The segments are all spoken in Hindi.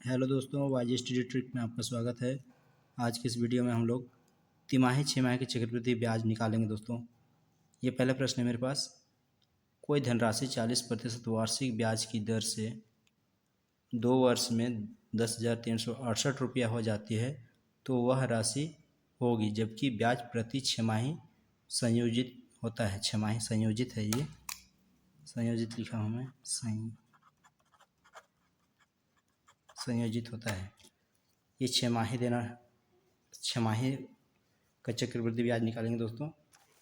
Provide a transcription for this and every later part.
हेलो दोस्तों, वाई स्टडी ट्रिक में आपका स्वागत है। आज की इस वीडियो में हम लोग तिमाही छमाही की चक्रवृद्धि ब्याज निकालेंगे। दोस्तों, ये पहला प्रश्न है मेरे पास। कोई धनराशि 40% वार्षिक ब्याज की दर से 2 वर्ष में 10,368 रुपया हो जाती है, तो वह राशि होगी, जबकि ब्याज प्रति छमाही संयोजित होता है। छमाही संयोजित है, ये संयोजित लिखा हूँ मैं, संयोजित होता है। ये छमाही का चक्रवृद्धि ब्याज निकालेंगे। दोस्तों,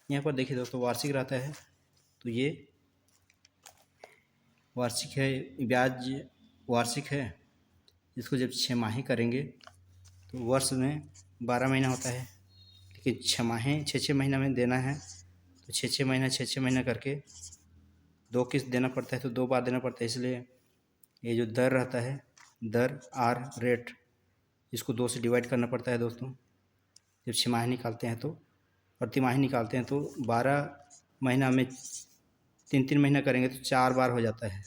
यहाँ पर देखिए दोस्तों, वार्षिक रहता है, तो ये वार्षिक है, ब्याज वार्षिक है। इसको जब छमाही करेंगे तो वर्ष में 12 महीना होता है, लेकिन छमाही 6 महीना में देना है, तो 6 महीना करके 2 किस्त देना पड़ता है, तो 2 बार देना पड़ता है। इसलिए ये जो दर रहता है, दर आर रेट, इसको 2 से डिवाइड करना पड़ता है। दोस्तों, जब छमाही निकालते हैं तो, और तिमाही निकालते हैं तो 12 महीना में 3 महीना करेंगे तो 4 बार हो जाता है।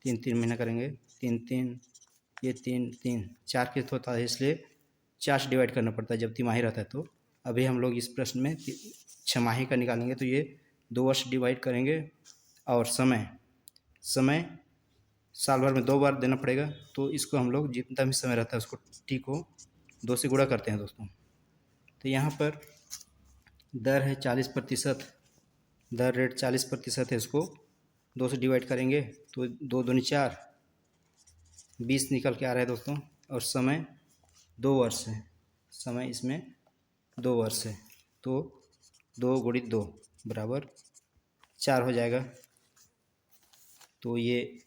3 महीना करेंगे, 3 ये 3 4 किस्त होता है, इसलिए 4 से डिवाइड करना पड़ता है जब तिमाही रहता है। तो अभी हम लोग इस प्रश्न में छमाही का निकालेंगे, तो ये 2 वर्ष डिवाइड करेंगे, और समय साल भर में 2 बार देना पड़ेगा। तो इसको हम लोग जितना भी समय रहता है उसको टी को 2 से गुणा करते हैं। दोस्तों, तो यहाँ पर दर है 40%, दर रेट 40% है, इसको 2 से डिवाइड करेंगे तो 2 दूनी 4, 20 निकल के आ रहा है। दोस्तों, और समय 2 वर्ष है, समय इसमें 2 वर्ष है, तो 2 गुणित 2 बराबर 4 हो जाएगा। तो ये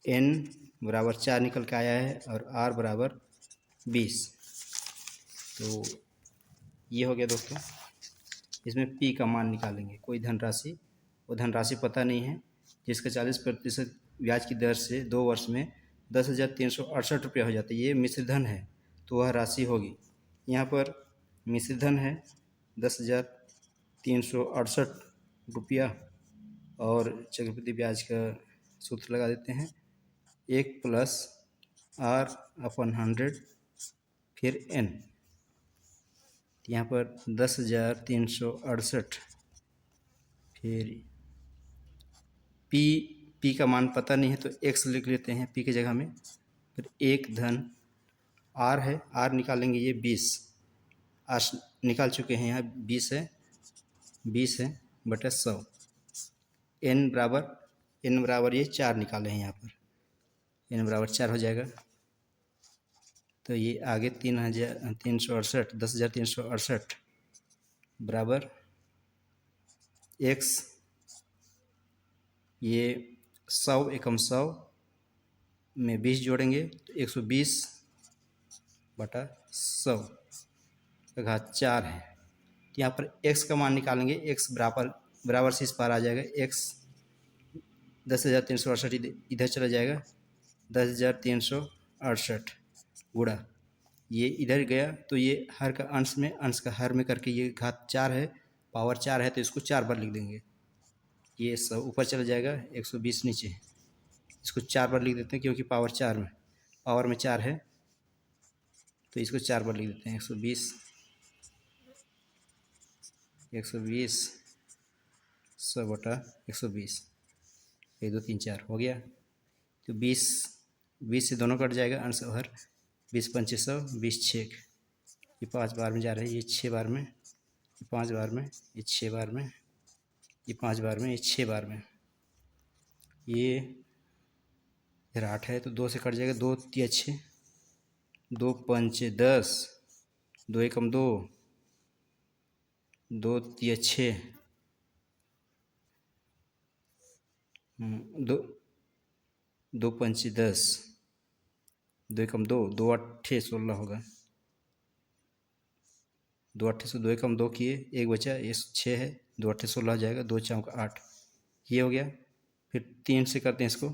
n बराबर 4 निकल के आया है, और r बराबर 20। तो ये हो गया। दोस्तों, इसमें p का मान निकालेंगे। कोई धनराशि, वो धनराशि पता नहीं है, जिसका 40% ब्याज की दर से 2 वर्ष में 10,368 रुपया हो जाता है। ये मिश्र धन है, तो वह राशि होगी। यहाँ पर मिश्र धन है 10,368 रुपया, और चक्रवृद्धि ब्याज का सूत्र लगा देते हैं, 1 प्लस r/100 फिर n। यहाँ पर 10,368, फिर p का मान पता नहीं है, तो x लिख लेते हैं p की जगह में। फिर 1 धन r है, r निकालेंगे, ये 20 r निकाल चुके हैं, यहाँ 20 है बटा 100। n बराबर ये 4 निकाले हैं, यहाँ पर n बराबर 4 हो जाएगा। तो ये आगे 10,368 बराबर x, ये 100 एकम 100 में 20 जोड़ेंगे तो 120 बटा 100 का घात 4 है। तो यहाँ पर x का मान निकालेंगे, x बराबर से इस पार आ जाएगा, x 10,368 इधर चला जाएगा, 10,368 गुणा ये इधर गया, तो ये हर का अंश में, अंश का हर में करके, ये घात 4 है, पावर 4 है, तो इसको 4 बार लिख देंगे। ये सब ऊपर चला जाएगा, 120 नीचे, इसको 4 बार लिख देते हैं, क्योंकि पावर 4 है, तो इसको 4 बार लिख देते हैं। 120 100 बटा 120, 1 2 3 4 हो गया। तो 20 से दोनों कट जाएगा, अंश और हर, 20 पंचे 100, 20 छेक, ये 5 बार में जा रहा है, ये 6 बार में, ये 5 बार में, ये 6 बार में, ये 5 बार में, ये 6 बार में, ये इधर 8 है, तो 2 से कट जाएगा, 2 तिया 6, 2 पंचे 10, 2 एकम 2, 2 तिया 6, 2 पंचे 10, 2 एकम 2, 2 अट्ठे 16 होगा, 2 अट्ठे से 2 एकम 2 किए, 1 बचा, ये 6 है, 2 अट्ठे 16 हो जाएगा, 2 चौक 8, ये हो गया। फिर 3 से करते हैं इसको,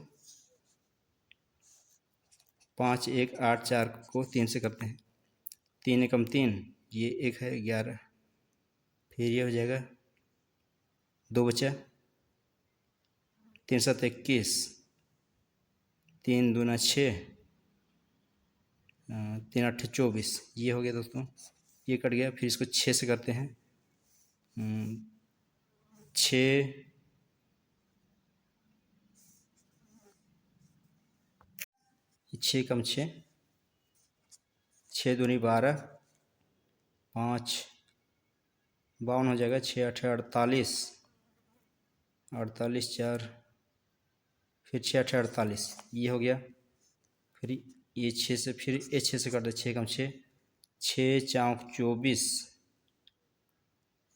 5 1 8 4 को 3 से करते हैं, 3 एकम 3, ये 1 है 11, फिर ये हो जाएगा, 2 बचा, 3 7 21, 3 दूना 6, तीन अट्ठे 24, ये हो गया दोस्तों, ये कट गया। फिर इसको 6 से करते हैं, 6 6 कम 6, 6 दूनी 12, 5 52 हो जाएगा। 6 अठे 48, 48 4, फिर 6 अठे 48, ये हो गया। फिर ये 6 से, फिर ये 6 से कर दे, 6 कम 6, 6 चौक 24,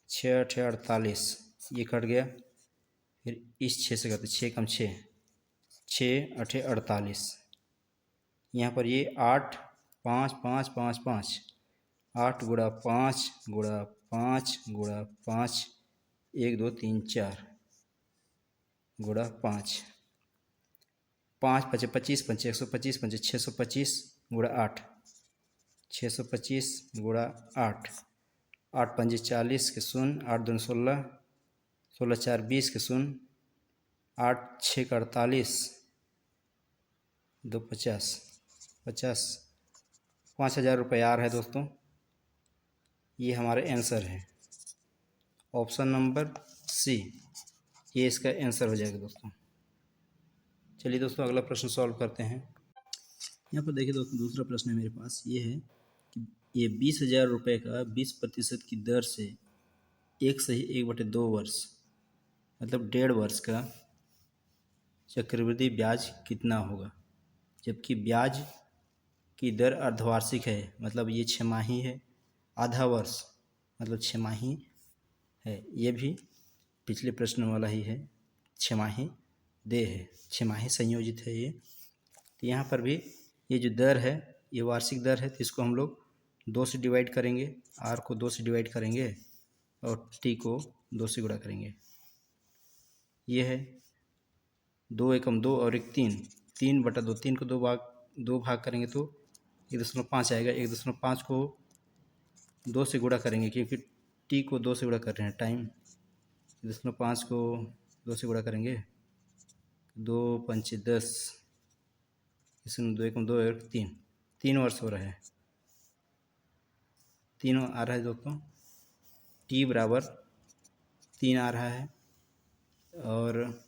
6 अठे 48, ये कट गया। फिर इस 6 से करते, 6 कम 6, 6 अठे 48, यहाँ पर ये 8 5 5 5 5, 8 गुणा 5 गुणा 5 गुणा 5, 1 2 3 4 गुणा 5, 5 पचे 25 पंचे 125 पंचे 625 गुणा 8, 625 गुणा 8, 8 पंजे 40 के शून्य, 8 दूनी 16, 16 4 20 के शून्य, 8 6 का 48, 2 50, 50, 5,000 रुपये आ रहा है दोस्तों। ये हमारा आंसर है, ऑप्शन नंबर सी, ये इसका आंसर हो जाएगा दोस्तों। चलिए दोस्तों अगला प्रश्न सॉल्व करते हैं। यहाँ पर देखिए दोस्तों, दूसरा प्रश्न है मेरे पास, ये है कि ये 20,000 रुपये का 20% की दर से 1/1/2 वर्ष मतलब 1.5 वर्ष का चक्रवृद्धि ब्याज कितना होगा। जबकि ब्याज की दर अर्धवार्षिक है, मतलब ये 6 है, आधा वर्ष मतलब 6 है, ये भी पिछले प्रश्न वाला ही है, 6 दे है, 6 संयोजित है ये। तो यहाँ पर भी ये जो दर है ये वार्षिक दर है, तो इसको हम लोग 2 से डिवाइड करेंगे, आर को 2 से डिवाइड करेंगे और टी को 2 से गुणा करेंगे। ये है 2 एकम 2 और 1 3, 3/2, 3 को 2 भाग करेंगे तो 1.5 आएगा। 1.5 को 2 से गुणा करेंगे, क्योंकि टी को 2 से गुणा कर रहे हैं, टाइम। 1.5 को 2 से गुणा करेंगे, 2 पंचे 10, इसमें 2 एकम 2 और 3 वर्ष हो रहा है, 3 आ रहा है दोस्तों। टी बराबर 3 आ रहा है, और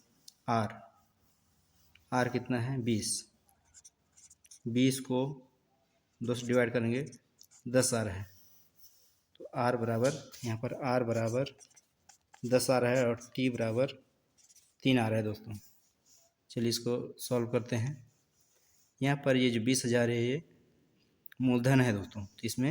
आर कितना है 20, 20 को 2 से डिवाइड करेंगे, 10 आ रहा है। तो आर बराबर, यहाँ पर आर बराबर 10 आ रहा है और टी बराबर 3 आ रहा है दोस्तों। चलिए इसको सॉल्व करते हैं। यहाँ पर ये जो 20,000 है ये मूलधन है दोस्तों, तो इसमें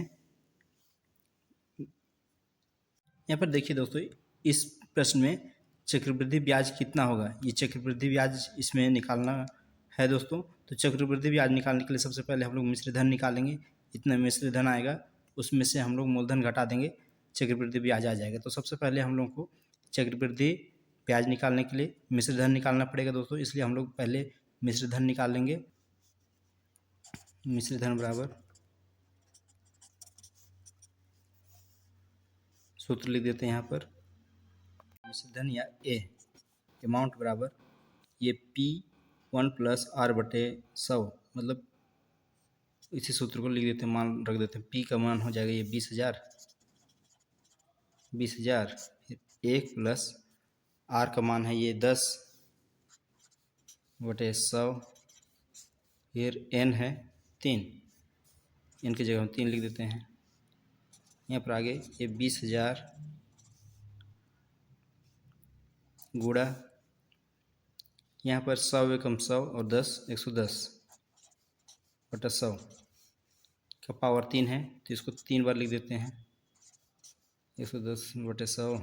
यहाँ पर देखिए दोस्तों, इस प्रश्न में चक्रवृद्धि ब्याज कितना होगा, ये चक्रवृद्धि ब्याज इसमें निकालना है दोस्तों। तो चक्रवृद्धि ब्याज निकालने के लिए सबसे पहले हम लोग मिश्र धन निकालेंगे। इतना मिश्र धन आएगा उसमें से हम लोग मूलधन घटा देंगे, चक्रवृद्धि ब्याज आ जाएगा। तो सबसे पहले हम लोग को चक्रवृद्धि ब्याज निकालने के लिए मिश्र धन निकालना पड़ेगा दोस्तों, इसलिए हम लोग पहले मिश्र धन निकाल लेंगे। मिश्र धन बराबर, सूत्र लिख देते हैं यहाँ पर, मिश्र धन या ए अमाउंट बराबर, ये P1 + R/100, मतलब इसी सूत्र को लिख देते हैं, मान रख देते हैं। P का मान हो जाएगा ये 20,000, 1 + R का मान है ये 10/100, फिर N है 3, N की जगह हम 3 लिख देते हैं। यहाँ पर आगे ये 20,000 गुणा, यहाँ पर 100 एकम 100 और 10 110/100 का पावर 3 है, तो इसको 3 बार लिख देते हैं। 110/100,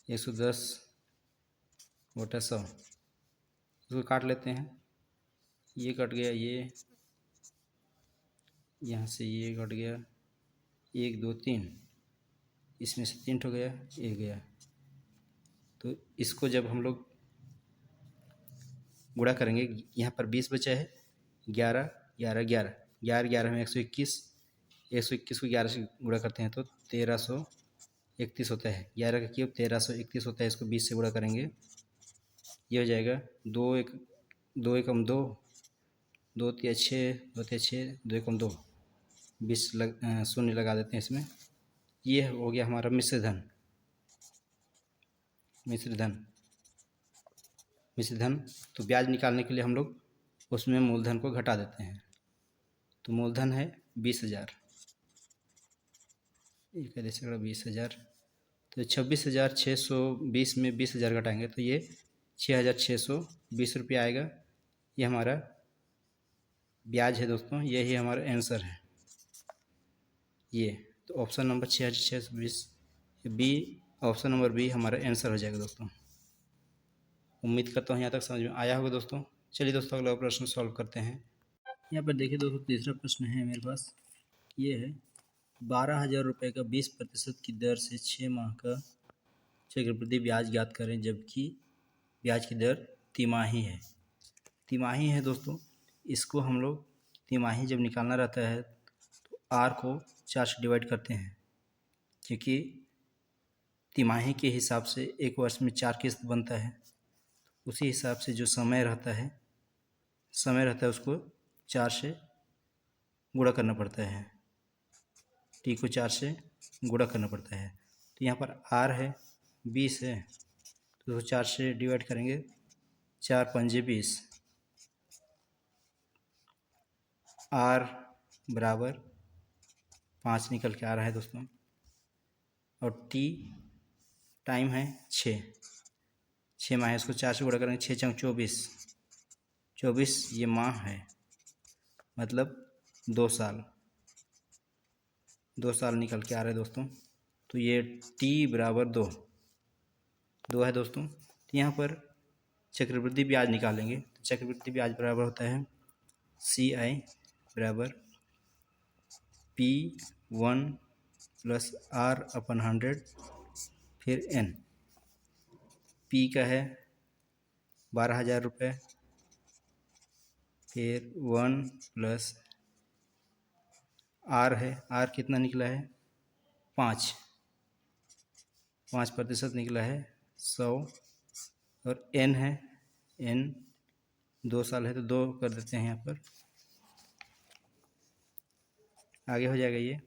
110/100, इसको काट लेते हैं। ये कट गया, ये यहाँ से ये कट गया, 1 2 3, इसमें से 3 ठो गया, ये गया। तो इसको जब हम लोग गुणा करेंगे, यहाँ पर 20 बचा है, 11 11 11 11 11 में 121, 121 को 11 से गुणा करते हैं तो 1331 होता है। 11 का क्यूब 1331 होता है, इसको 20 से गुणा करेंगे, ये हो जाएगा 2 एकम 2, दो तिया छः, दो तिया छः, दो एकम दो, 20 शून्य लगा देते हैं इसमें। ये हो गया हमारा मिश्र धन। मिश्र धन, मिश्र धन। तो ब्याज निकालने के लिए हम लोग उसमें मूलधन को घटा देते हैं। तो मूलधन है 20,000, एक आधे सैकड़ा 20,000, तो 26,620 में 20,000 घटाएंगे तो ये 6,620 रुपये आएगा। ये हमारा ब्याज है दोस्तों, यही हमारा आंसर है ये। तो option number 6,620 B, option number B हमारा आंसर हो जाएगा दोस्तों। उम्मीद करता हूँ यहाँ तक समझ में आया होगा दोस्तों। चलिए दोस्तों अगला प्रश्न सॉल्व करते हैं। यहाँ पर देखिए दोस्तों, तीसरा प्रश्न है मेरे पास, ये है 12,000 रुपये का 20% की दर से 6 माह का चक्रवृद्धि ब्याज ज्ञात करें, जबकि ब्याज की दर तिमाही है। तिमाही है दोस्तों, इसको हम लोग तिमाही जब निकालना रहता है तो आर को 4 से डिवाइड करते हैं, क्योंकि तिमाही के हिसाब से एक वर्ष में 4 किस्त बनता है। उसी हिसाब से जो समय रहता है उसको 4 से गुणा करना पड़ता है, टी को 4 से गुणा करना पड़ता है। तो यहाँ पर आर है 20 है, तो 4 से डिवाइड करेंगे, 4 पंजे 20, आर बराबर 5 निकल के आ रहा है दोस्तों। और टी टाइम है 6 माह है, इसको 4 से गुणा करेंगे, 6 चौक 24 ये माह है, मतलब 2 साल निकल के आ रहा है दोस्तों। तो ये टी बराबर 2 है दोस्तों। तो यहाँ पर चक्रवृद्धि ब्याज निकालेंगे, तो चक्रवृद्धि ब्याज बराबर होता है CI बराबर P1 प्लस R/100 फिर N। P का है 12,000 रुपये, फिर 1 प्लस R है, R कितना निकला है 5% निकला है 100, और N है, N 2 साल है तो 2 कर देते हैं यहाँ पर, आगे हो जाएगा ये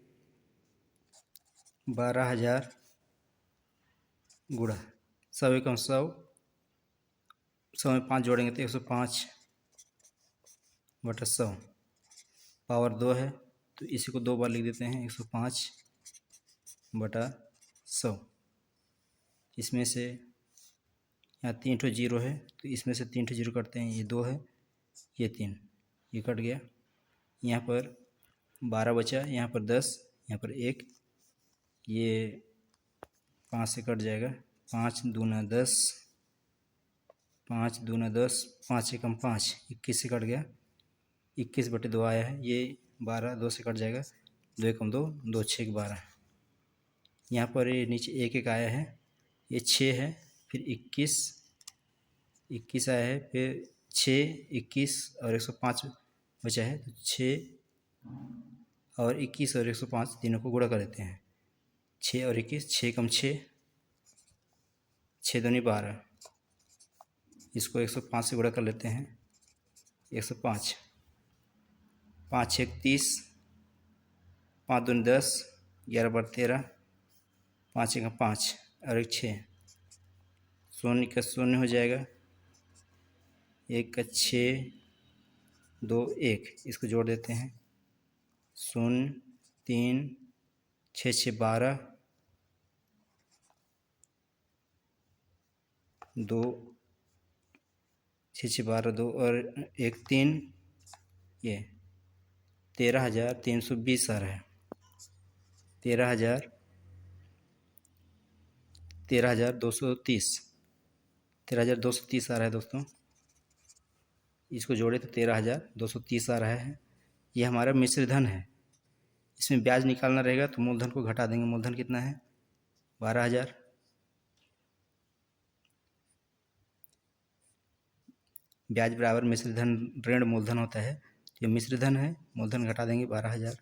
12,000 गुणा 100 एकम 100 में 5 जोड़ेंगे तो 105 बटा 100, पावर 2 है तो इसी को 2 बार लिख देते हैं, 105 बटा 100। इसमें से यहाँ 3 ठो जीरो है तो इसमें से 3 ठो जीरो कटते हैं, ये 2 है, ये 3, ये कट गया। यहाँ पर 12 बचा, यहाँ पर 10, यहाँ पर 1, ये 5 से कट जाएगा, 5 दूना 10, 5 दूना 10, 5 एकम 5, 21 से कट गया, 21 बटे 2 आया है, ये 12 2 से कट जाएगा, 2 एकम 2, 2 6 12। यहाँ पर ये नीचे 1 1 आया है, ये 6 है, फिर 21 आया है, फिर 6 21 और 105 बचा है, तो 6 और 21 और 105 तीनों को गुणा कर देते हैं, 6 और 21, 6 कम 6, 6 दूनी 12, इसको 105 से गुणा कर लेते हैं, 105, 5 6 30, 5 दूनी 10, 11 बार 13, 5 एकम 5 और 1 6, शून्य का शून्य हो जाएगा, 1 का 6, 2 1, इसको जोड़ देते हैं, 0 3 6 6 12, 2 6 6 12 2 और 1 3, ये 13,320 आ रहा है, 13,230 आ रहा है दोस्तों। इसको जोड़े तो 13,230 आ रहा है। ये हमारा मिश्र धन है। इसमें ब्याज निकालना रहेगा तो मूलधन को घटा देंगे। मूलधन कितना है 12,000, ब्याज बराबर मिश्र धन ऋण मूलधन होता है। ये मिश्र धन है, मूलधन घटा देंगे 12,000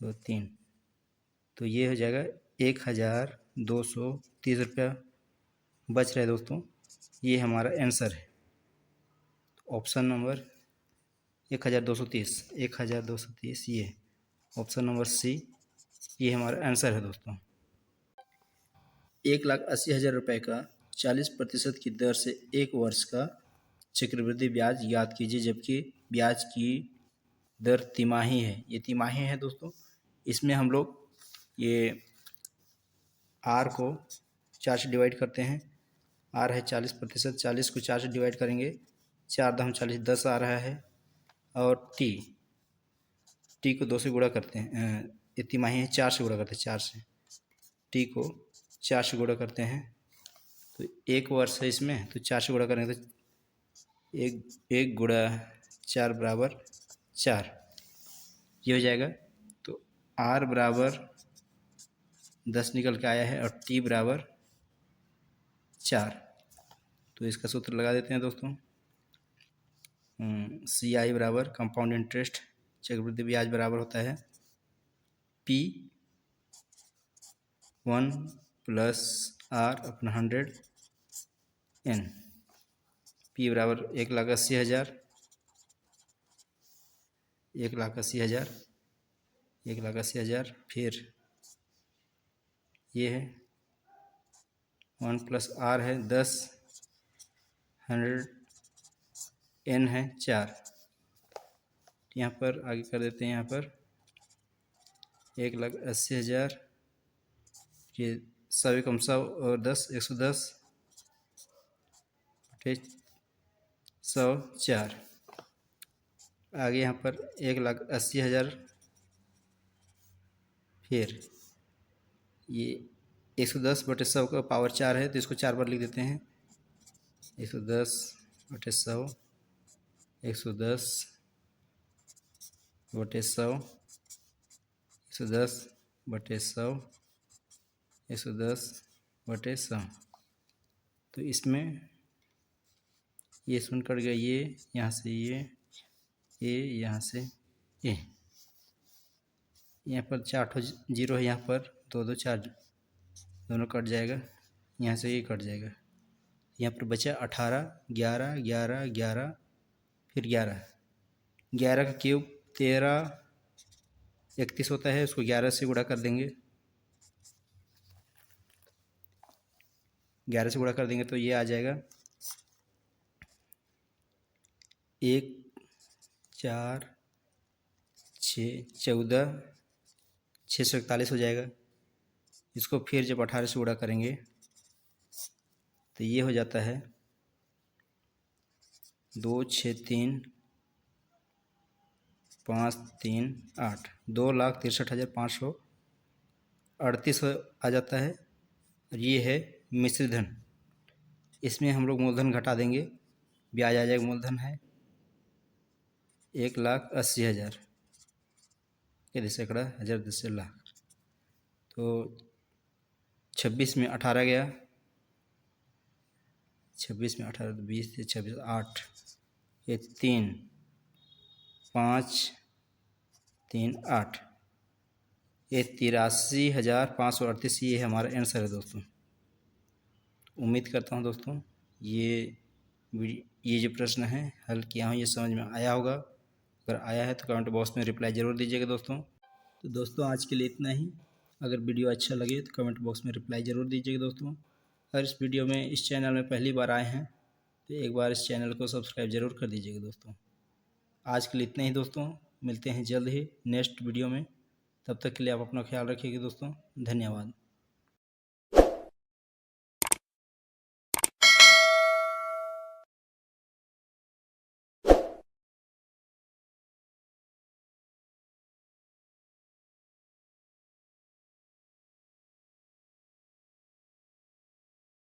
तो 3, तो ये हो जाएगा 1,230 रुपया बच रहा है दोस्तों। ये हमारा आंसर है। ऑप्शन नंबर 1230 ये ऑप्शन नंबर सी, ये हमारा आंसर है दोस्तों। 1,80,000 रुपये का 40% की दर से 1 वर्ष का चक्रवृद्धि ब्याज याद कीजिए, जबकि ब्याज की दर तिमाही है। ये तिमाही है दोस्तों। इसमें हम लोग ये आर को 4 से डिवाइड करते हैं। आर है 40%, 40 को 4 से डिवाइड करेंगे, 4 दाम 40, 10 आ रहा है। और टी को 2 से गुणा करते हैं, ये तिमाही है, 4 से गुणा करते हैं, 4 से टी को 4 से गुणा करते हैं तो 1 वर्ष है इसमें, तो 4 से गुणा करेंगे तो 1 गुणा 4 बराबर 4, ये हो जाएगा। तो आर बराबर 10 निकल के आया है और टी बराबर 4। तो इसका सूत्र लगा देते हैं दोस्तों। CI बराबर कंपाउंड इंटरेस्ट चक्रवृद्धि ब्याज बराबर होता है P1 + R/100 N। P बराबर 1,80,000, 1,80,000, फिर ये है 1 + R है 10, 100 N है 4। यहाँ पर आगे कर देते हैं, यहाँ पर 1,80,000, ये 100 एकम 100 और 10 110 100 4। आगे यहाँ पर 1,80,000, फिर ये 110/100 का पावर 4 है तो इसको 4 बार लिख देते हैं। 110/100, 110/100, 110/100, 110/100। तो इसमें ये शून्य कट गया, ये यहाँ से ये यहाँ से ये, यहाँ पर 4 जीरो है, यहाँ पर 2 2 4 दोनों कट जाएगा, यहाँ से ये कट जाएगा। यहाँ पर बचा 18, 11, 11, 11, फिर 11, 11 का क्यूब 13, 31 होता है, उसको 11 से गुणा कर देंगे। 11 से गुणा कर देंगे तो ये आ जाएगा 1 4 6 14, 641 हो जाएगा। इसको फिर जब 18 से गुणा करेंगे तो ये हो जाता है 2 6 3 5 3 8, 2,63,538 आ जाता है। और ये है मिश्र धन, इसमें हम लोग मूलधन घटा देंगे, ब्याज आ जाएगा। मूलधन है 1,80,000 के 10 सैकड़ा, 1000 10 लाख, तो 26 में 18 गया, 26 में 18 तो 20 से 26 8, ये 3 5 3 8, ये 83,538, ये हमारा आंसर है दोस्तों। उम्मीद करता हूँ दोस्तों ये जो प्रश्न है हल किया हूँ, ये समझ में आया होगा। अगर आया है तो कमेंट बॉक्स में रिप्लाई ज़रूर दीजिएगा दोस्तों। तो दोस्तों आज के लिए इतना ही। अगर वीडियो अच्छा लगे तो कमेंट बॉक्स में रिप्लाई ज़रूर दीजिएगा दोस्तों। अगर इस वीडियो में इस चैनल में पहली बार आए हैं तो एक बार इस चैनल को सब्सक्राइब ज़रूर कर दीजिएगा दोस्तों। आज के लिए इतना ही दोस्तों, मिलते हैं जल्द ही नेक्स्ट वीडियो में। तब तक के लिए आप अपना ख्याल रखिएगा दोस्तों। धन्यवाद।